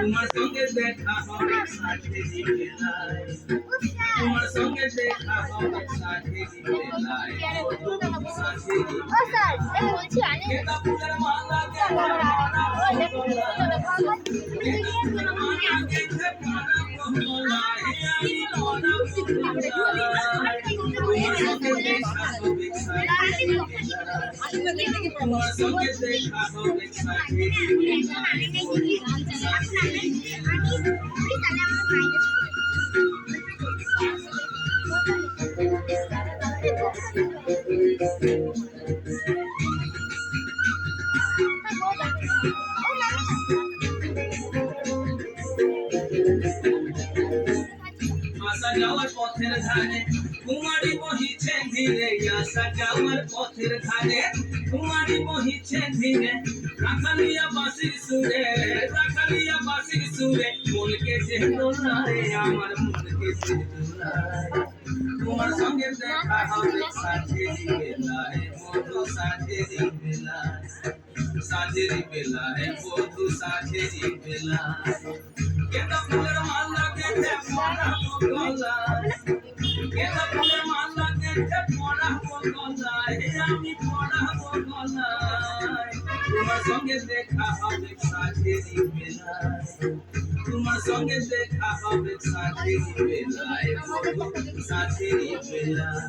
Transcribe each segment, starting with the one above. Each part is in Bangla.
তোমার সঙ্গে দেখা হবে সাথে বেলায়, তোমার সঙ্গে দেখা হবে সাথে বেলায়, সাথে ফুলের মালা তোমার সঙ্গে দেখা হবে সাথে আসা যাওয়ার পথের ধারে কুমারী বহিছে ধীরে, আসা যাওয়ার পথের ধারে কুমারী বহিছে ধীরে, রাখালিয়া বাঁশির সুরে, রাখালিয়া বাঁশির সুরে, মনকে যে দোলায় আমার মনকে যে দোলায়, তোমার সঙ্গে দেখা হবে সাথের বেলায়, বধু সাথের বেলায়, সাথের বেলায়, বধু সাথের বেলায়, কেন ফুলের মালা গেছে পরাবো গলায়, কেন ফুলের মালা গেছে পরাবো গলায়, আমি পরাবো গলায়, তোমার সঙ্গে দেখা হবে সাথের বেলায়, তোমার সঙ্গে দেখা হবে সাথের বেলায়, সাথের বেলায়।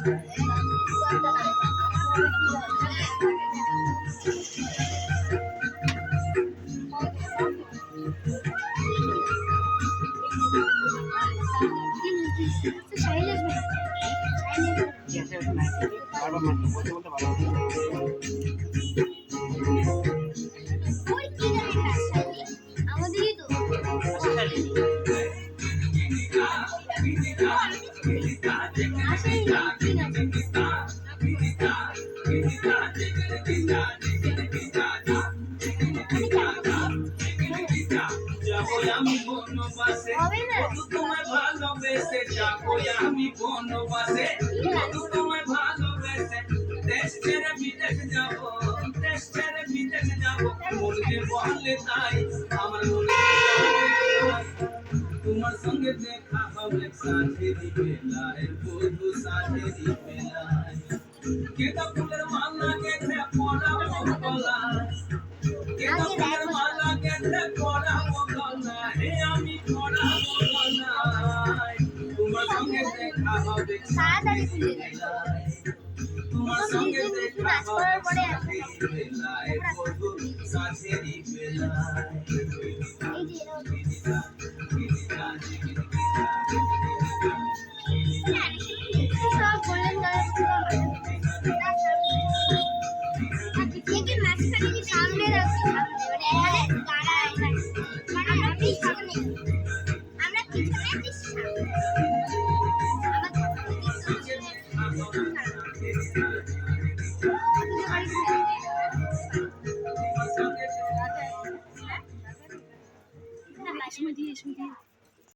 আমি বনবাসে তোমায় ভালোবেসে যাবো, আমি বনবাসে তোমায় ভালোবেসে, দেশ ছেড়ে বিদেশ যাবো, দেশ ছেড়ে বিদেশ যাবো, মনকে বলে তাই আমার মনে, তোমার সঙ্গে দেখা হবে সাথের বেলায়, বধু সাথের বেলায়, কেদা ফুলের মালা গেছে পরাবো গলায়, কেদা ফুলের মালা গেছে পরাবো গলায়, আমি পরাবো গলায়, তোমার সঙ্গে দেখা হবে সাথের বেলায়, তোমার সঙ্গে দেখা হবে সাথের বেলায়, বধু সাথের বেলায়।